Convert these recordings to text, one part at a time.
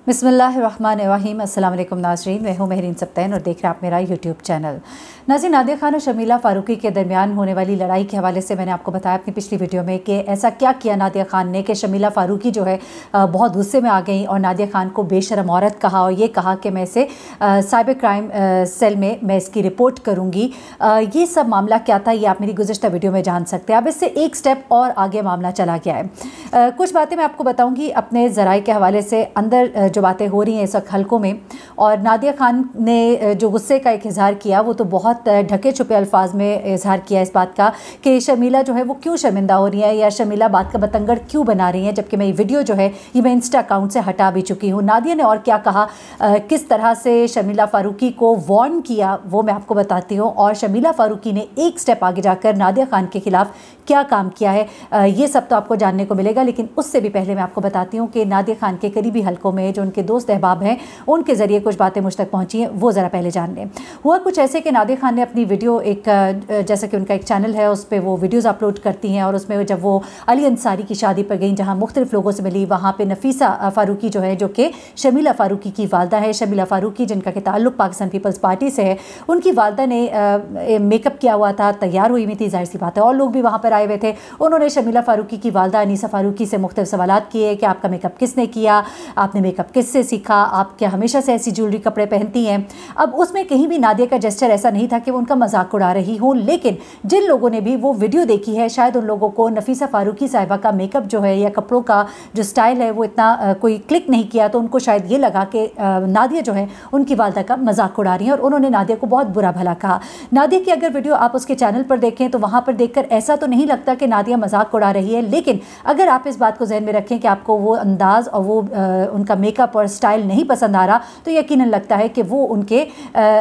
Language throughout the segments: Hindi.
बिस्मिल्लाहिर्रहमानिर्रहीम। अस्सलाम वालेकुम नाज़रीन, मैं हूँ महरीन सब्तैन और देख रहे हैं आप मेरा यूट्यूब चैनल। नाज़रीन, नादिया खान और शर्मिला फ़ारूकी के दरमियान होने वाली लड़ाई के हवाले से मैंने आपको बताया अपनी पिछली वीडियो में कि ऐसा क्या किया नादिया खान ने कि शर्मिला फ़ारूकी जो है बहुत गुस्से में आ गई और नादिया खान को बेशरम औरत कहा और ये कहा कि मैं इसे साइबर क्राइम सेल में मैं इसकी रिपोर्ट करूँगी। ये सब मामला क्या था ये आप मेरी गुज़िश्ता वीडियो में जान सकते हैं। अब इससे एक स्टेप और आगे मामला चला गया है। कुछ बातें मैं आपको बताऊँगी अपने ज़राए के हवाले से, अंदर जो बातें हो रही हैं इस वक्त हलकों में। और नादिया खान ने जो गुस्से का एक इजहार किया वो तो बहुत ढके छुपे अल्फाज में इजहार किया इस बात का कि शर्मिला जो है वो क्यों शर्मिंदा हो रही है या शर्मिला बात का बतंगड़ क्यों बना रही हैं, जबकि मैं ये वीडियो जो है ये मैं इंस्टा अकाउंट से हटा भी चुकी हूँ। नादिया ने और क्या कहा, किस तरह से शर्मिला फ़ारूकी को वार्न किया वो मैं आपको बताती हूँ। और शर्मिला फ़ारूकी ने एक स्टेप आगे जाकर नादिया खान के खिलाफ क्या काम किया है ये सब तो आपको जानने को मिलेगा। लेकिन उससे भी पहले मैं आपको बताती हूँ कि नादिया खान के करीबी हलकों में जो उनके दोस्त अहबाब हैं उनके ज़रिए कुछ बातें मुझ तक पहुँची हैं, वो ज़रा पहले जान लें। हुआ कुछ ऐसे कि नादिया खान ने अपनी वीडियो एक जैसा कि उनका एक चैनल है उस पर वो वीडियोज़ अपलोड करती हैं और उसमें जब वो अली अंसारी की शादी पर गई जहाँ मुख्तलिफ लोगों से मिली, वहाँ पर नफीसा फ़ारूकी जो है जो कि शर्मिला फ़ारूकी की वालदा है, शर्मिला फ़ारूकी जिनका कि ताल्लुक़ पाकिस्तान पीपल्स पार्टी से है, उनकी वालदा ने मेकअप किया हुआ था, तैयार हुई हुई थी, जाहिर सी बात है और लोग भी वहाँ पर आए हुए थे। उन्होंने शर्मिला फ़ारूकी की वालदा अनीसा फ़ारूकी से मुख्तलिफ सवालात किए कि आपका मेकअप किसने किया, आपने मेकअप किससे सीखा, आप क्या हमेशा से ऐसी ज्वेलरी कपड़े पहनती हैं। अब उसमें कहीं भी नादिया का जेस्चर ऐसा नहीं था कि वो उनका मजाक उड़ा रही हो, लेकिन जिन लोगों ने भी वो वीडियो देखी है शायद उन लोगों को नफीसा फ़ारूकी साहिबा का मेकअप जो है या कपड़ों का जो स्टाइल है वो इतना कोई क्लिक नहीं किया, तो उनको शायद ये लगा कि नादिया जो है उनकी वालदा का मजाक उड़ा रही है और उन्होंने नादिया को बहुत बुरा भला कहा। नादिया की अगर वीडियो आप उसके चैनल पर देखें तो वहाँ पर देखकर ऐसा तो नहीं लगता कि नादिया मजाक उड़ा रही है, लेकिन अगर आप इस बात को जहन में रखें कि आपको वो अंदाज़ और वो उनका मेकअप और स्टाइल नहीं पसंद आ रहा तो यकीनन लगता है कि वो उनके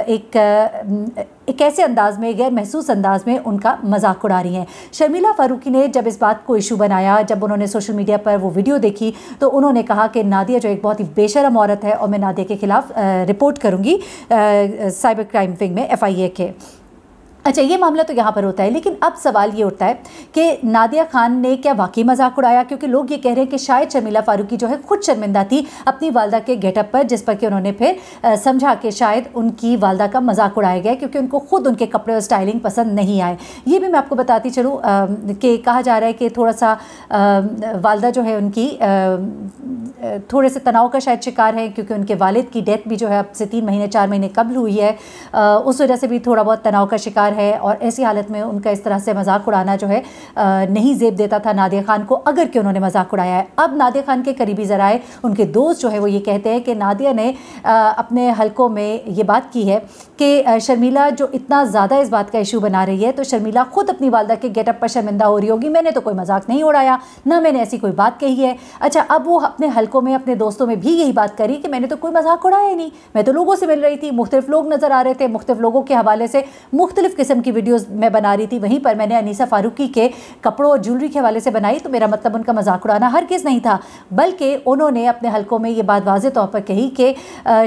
एक ऐसे अंदाज़ में, गैर महसूस अंदाज़ में उनका मजाक उड़ा रही हैं। शर्मिला फ़ारूकी ने जब इस बात को इशू बनाया, जब उन्होंने सोशल मीडिया पर वो वीडियो देखी तो उन्होंने कहा कि नादिया जो एक बहुत ही बेशरम औरत है और मैं नादिया के ख़िलाफ़ रिपोर्ट करूँगी साइबर क्राइम विंग में FIA के। अच्छा, ये मामला तो यहाँ पर होता है, लेकिन अब सवाल ये उठता है कि नादिया खान ने क्या वाकई मजाक उड़ाया, क्योंकि लोग ये कह रहे हैं कि शायद शर्मिला फ़ारूकी जो है खुद शर्मिंदा थी अपनी वालदा के गेटअप पर, जिस पर कि उन्होंने फिर समझा कि शायद उनकी वालदा का मजाक उड़ाया गया क्योंकि उनको खुद उनके कपड़े और स्टाइलिंग पसंद नहीं आए। ये भी मैं आपको बताती चलूँ कि कहा जा रहा है कि थोड़ा सा वालदा जो है उनकी थोड़े से तनाव का शायद शिकार है, क्योंकि उनके वालिद की डेथ भी जो है अब से 3 महीने 4 महीने कबल हुई है, उस वजह से भी थोड़ा बहुत तनाव का शिकार है। और ऐसी हालत में उनका इस तरह से मजाक उड़ाना जो है नहीं जेब देता था नादिया खान को, अगर कि उन्होंने मजाक उड़ाया है। अब नादिया खान के करीबी ज़राए, उनके दोस्त जो है वो ये कहते हैं कि नादिया ने अपने हलकों में ये बात की है कि शर्मिला जो इतना ज़्यादा इस बात का इशू बना रही है तो शर्मिला खुद अपनी वालदा के गेटअप पर शर्मिंदा हो रही होगी, मैंने तो कोई मजाक नहीं उड़ाया, ना मैंने ऐसी कोई बात कही है। अच्छा, अब वो अपने हलकों में अपने दोस्तों में भी यही बात करी कि मैंने तो कोई मजाक उड़ाया ही नहीं, मैं तो लोगों से मिल रही थी, मुख्तलिफ लोग नज़र आ रहे थे, मुख्तलिफ लोगों के हवाले से मुख्तलिफ किस्म की वीडियोस मैं बना रही थी, वहीं पर मैंने अनीसा फ़ारूकी के कपड़ों और ज्वेलरी के हवाले से बनाई, तो मेरा मतलब उनका मजाक उड़ाना हरगिज़ नहीं था। बल्कि उन्होंने अपने हलकों में ये बात वाज़ेह तौर पर कही कि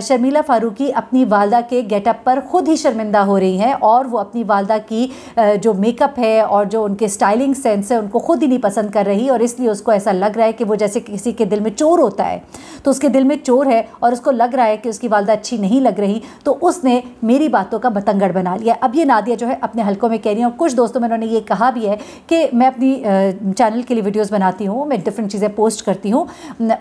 शर्मिला फ़ारूकी अपनी वालदा के गेटअप पर खुद ही शर्मिंदा हो रही हैं और वो अपनी वालदा की जो मेकअप है और जो उनके स्टाइलिंग सेंस है उनको खुद ही नहीं पसंद कर रही, और इसलिए उसको ऐसा लग रहा है कि वो जैसे किसी के दिल में चोर होता है, तो उसके दिल में चोर है और उसको लग रहा है कि उसकी वालदा अच्छी नहीं लग रही, तो उसने मेरी बातों का बतंगड़ बना लिया। अब ये नादिया जो है अपने हलकों में कह रही है, और कुछ दोस्तों में उन्होंने ये कहा भी है कि मैं अपनी चैनल के लिए वीडियोस बनाती हूँ, मैं डिफरेंट चीज़ें पोस्ट करती हूँ,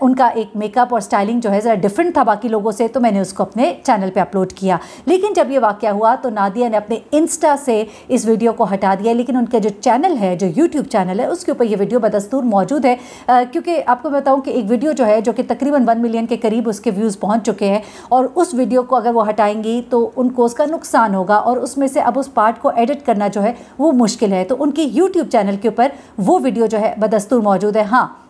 उनका एक मेकअप और स्टाइलिंग जो है ज़रा डिफरेंट था बाकी लोगों से, तो मैंने उसको अपने चैनल पे अपलोड किया। लेकिन जब ये वाक़या हुआ तो नादिया ने अपने इंस्टा से इस वीडियो को हटा दिया, लेकिन उनका जो चैनल है, जो यूट्यूब चैनल है, उसके ऊपर ये वीडियो बदस्तूर मौजूद है। क्योंकि आपको बताऊँ कि एक वीडियो जो है जो कि तकरीबन 1 मिलियन के करीब उसके व्यूज़ पहुँच चुके हैं, और उस वीडियो को अगर वो हटाएंगी तो उनको उसका नुकसान होगा और उसमें से अब उस पार्ट को एडिट करना जो है वो मुश्किल है, तो उनकी यूट्यूब चैनल के ऊपर वो वीडियो जो है बदस्तूर मौजूद है। हाँ,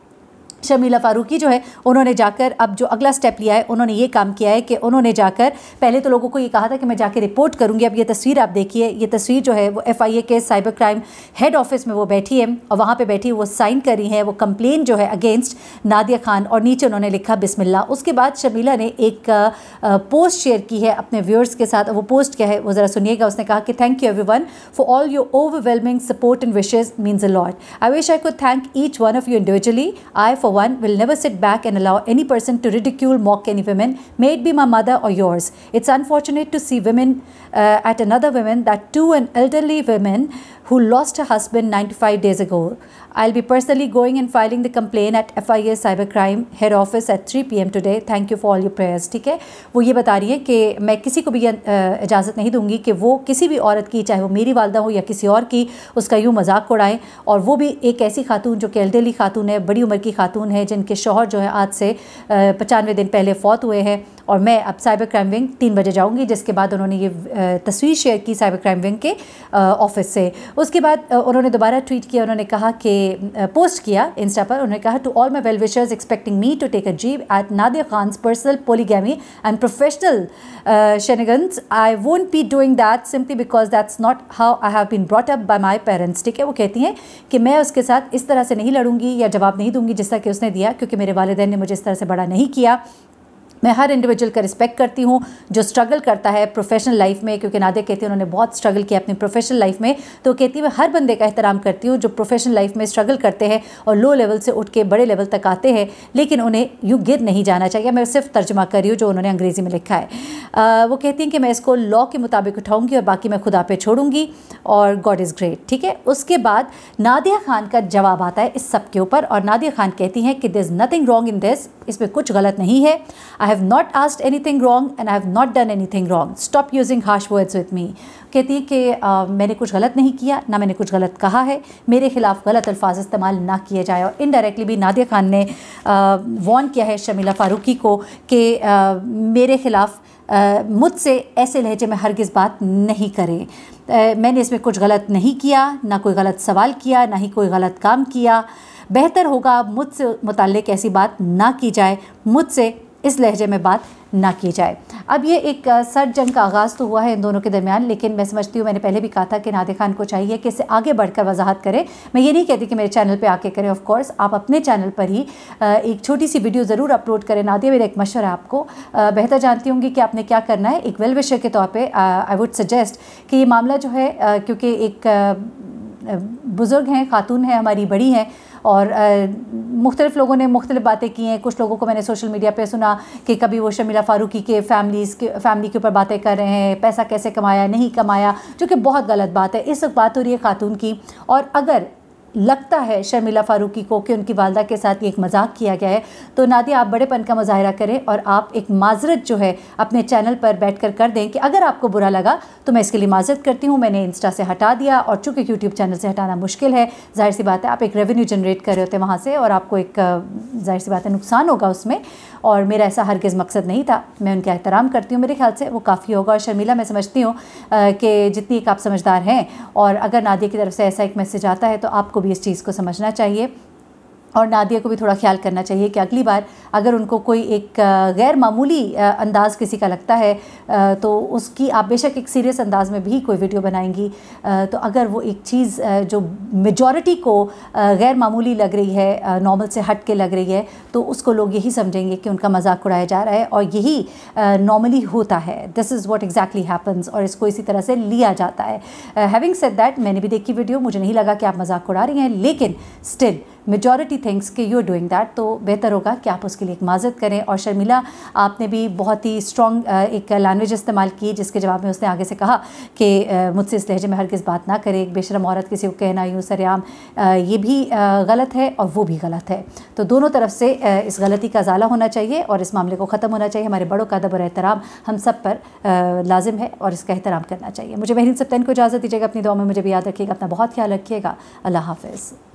शर्मिला फ़ारूकी जो है उन्होंने जाकर अब जो अगला स्टेप लिया है, उन्होंने ये काम किया है कि उन्होंने जाकर पहले तो लोगों को ये कहा था कि मैं जाके रिपोर्ट करूंगी। अब ये तस्वीर आप देखिए, ये तस्वीर जो है वो FIA के साइबर क्राइम हेड ऑफिस में वो बैठी है और वहाँ पे बैठी वो साइन कर रही है, वो कंप्लेन जो है अगेंस्ट नादिया खान, और नीचे उन्होंने लिखा बिस्मिल्लाह। उसके बाद शर्मिला ने एक पोस्ट शेयर की है अपने व्यूअर्स के साथ, वो पोस्ट क्या है वो ज़रा सुनिएगा। उसने कहा कि thank you everyone for all your overwhelming support and wishes means a lot. I wish I could thank each one of you individually. I for one, will never sit back and allow any person to ridicule, mock any women, may it be my mother or yours. It's unfortunate to see women at another woman, that too an elderly woman who lost her husband 95 days ago. I'll be personally going and filing the complaint at FIA Cybercrime Head Office at 3 PM today. Thank you for all your prayers. ठीक है, वो ये बता रही है कि मैं किसी को भी इजाज़त नहीं दूंगी कि वो किसी भी औरत की, चाहे वो मेरी वालदा हो या किसी और की, उसका यूँ मजाक उड़ाएं, और वो भी एक ऐसी खातून जो कि एल्डरली खातून है, बड़ी उम्र की खातून है, जिनके शौहर जो है आज से 95 दिन पहले फ़ौत हुए हैं। और मैं अब साइबर क्राइम विंग 3 बजे जाऊँगी, जिसके बाद उन्होंने ये तस्वीर शेयर की साइबर क्राइम विंग के ऑफिस से। उसके बाद उन्होंने दोबारा ट्वीट किया, उन्होंने कहा कि पोस्ट किया इंस्टा पर, उन्होंने कहा to all my well wishers expecting me to take a jibe at Nadia Khan's personal polygamy and professional shenanigans, I won't be doing that simply because that's not how I have been brought up by my parents. ठीक है, वो कहती हैं कि मैं उसके साथ इस तरह से नहीं लड़ूंगी या जवाब नहीं दूंगी जिस तरह कि उसने दिया, क्योंकि मेरे वालिदैन ने मुझे इस तरह से बड़ा नहीं किया। मैं हर इंडिविजुअल का रिस्पेक्ट करती हूँ जो स्ट्रगल करता है प्रोफेशनल लाइफ में, क्योंकि नादिया कहती है उन्होंने बहुत स्ट्रगल किया अपनी प्रोफेशनल लाइफ में। तो कहती है मैं हर बंदे का एहतराम करती हूँ जो प्रोफेशनल लाइफ में स्ट्रगल करते हैं और लो लेवल से उठ के बड़े लेवल तक आते हैं, लेकिन उन्हें यूँ गिर नहीं जाना चाहिए। मैं सिर्फ तर्जुमा कर रही हूँ जो उन्होंने अंग्रेज़ी में लिखा है। वो कहती हैं कि मैं इसको लॉ के मुताबिक उठाऊँगी और बाकी मैं खुदा पे छोड़ूंगी और गॉड इज़ ग्रेट। ठीक है, उसके बाद नादिया खान का जवाब आता है इस सब के ऊपर, और नादिया खान कहती हैं कि there is nothing wrong in this, इसमें कुछ गलत नहीं है। I have not asked anything wrong and I have not done anything wrong. Stop using harsh words with me. कहती है कि मैंने कुछ गलत नहीं किया, ना मैंने कुछ गलत कहा है, मेरे खिलाफ गलत अल्फाज इस्तेमाल ना किए जाए। और इनडायरेक्टली भी नादिया खान ने वॉर्न किया है शर्मिला फारूकी को कि मेरे खिलाफ मुझसे ऐसे लहजे में हरगिज़ बात नहीं करें। मैंने इसमें कुछ गलत नहीं किया, ना कोई गलत सवाल किया, ना ही कोई गलत काम किया। बेहतर होगा मुझसे मुताल्लिक ऐसी बात ना की जाए, मुझसे इस लहजे में बात ना की जाए। अब ये एक सर्द जंग का आगाज़ तो हुआ है इन दोनों के दरमियान, लेकिन मैं समझती हूँ, मैंने पहले भी कहा था कि नादिया खान को चाहिए कि इसे आगे बढ़कर वजाहत करे। मैं ये नहीं कहती कि मेरे चैनल पे आके करें, ऑफ कोर्स आप अपने चैनल पर ही एक छोटी सी वीडियो ज़रूर अपलोड करें। नादिया, मेरा एक मशवरा है आपको, बेहतर जानती होंगी कि आपने क्या करना है। एक वेल विशर के तौर पर आई वुड सजेस्ट कि ये मामला जो है, क्योंकि एक बुज़ुर्ग हैं, खातून है, हमारी बड़ी हैं, और मुख्तलिफ़ लोगों ने मुख्तलिफ़ बातें की हैं। कुछ लोगों को मैंने सोशल मीडिया पे सुना कि कभी वो शर्मिला फारूकी के फैमिली के ऊपर बातें कर रहे हैं, पैसा कैसे कमाया, नहीं कमाया, जो कि बहुत गलत बात है। इस वक्त बात हो रही है खातून की, और अगर लगता है शर्मिला फारूकी को कि उनकी वालदा के साथ ये एक मजाक किया गया है, तो नादिया आप बड़ेपन का मुजाहरा करें और आप एक माजरत जो है अपने चैनल पर बैठकर कर दें कि अगर आपको बुरा लगा तो मैं इसके लिए माजरत करती हूँ, मैंने इंस्टा से हटा दिया, और चूँकि यूट्यूब चैनल से हटाना मुश्किल है, जाहिर सी बात है आप एक रेवेन्यू जनरेट कर रहे होते वहाँ से, और आपको एक जाहिर सी बात है नुकसान होगा उसमें, और मेरा ऐसा हरगिज़ मकसद नहीं था। मैं उनका एहतराम करती हूँ, मेरे ख्याल से वो काफ़ी होगा। और शर्मिला, मैं समझती हूँ कि जितनी एक आप समझदार हैं, और अगर नादिया की तरफ से ऐसा एक मैसेज आता है तो आपको भी इस चीज़ को समझना चाहिए, और नादिया को भी थोड़ा ख्याल करना चाहिए कि अगली बार अगर उनको कोई एक गैर मामूली अंदाज़ किसी का लगता है तो उसकी आप बेशक एक सीरियस अंदाज़ में भी कोई वीडियो बनाएंगी, तो अगर वो एक चीज़ जो मेजॉरिटी को गैर मामूली लग रही है, नॉर्मल से हट के लग रही है, तो उसको लोग यही समझेंगे कि उनका मजाक उड़ाया जा रहा है, और यही नॉर्मली होता है। This is what exactly happens, और इसको इसी तरह से लिया जाता है। हैविंग सेड दैट, मैंने भी देखी वीडियो, मुझे नहीं लगा कि आप मजाक उड़ा रही हैं, लेकिन स्टिल मेजॉरिटी थिंक्स कि यू आर डूइंग दैट, तो बेहतर होगा कि आप उसके लिए एक माजरत करें। और शर्मिला, आपने भी बहुत ही स्ट्रॉन्ग एक लैंग्वेज इस्तेमाल की, जिसके जवाब में उसने आगे से कहा कि मुझसे इस लहजे में हरगिज़ बात ना करे, एक बेशरम औरत किसी को कहना यूँ सरेआम, ये भी गलत है और वो भी गलत है। तो दोनों तरफ से इस गलती का ज़ाला होना चाहिए और इस मामले को ख़त्म होना चाहिए। हमारे बड़ों का अदब और एहतराम हम सब पर लाजिम है और इसका एहतराम करना चाहिए। मुझे महरीन सप्तान को इजाज़त दीजिएगा, अपनी दुआ में मुझे भी याद रखिएगा, अपना बहुत ख्याल रखिएगा। अल्लाह हाफ़िज़।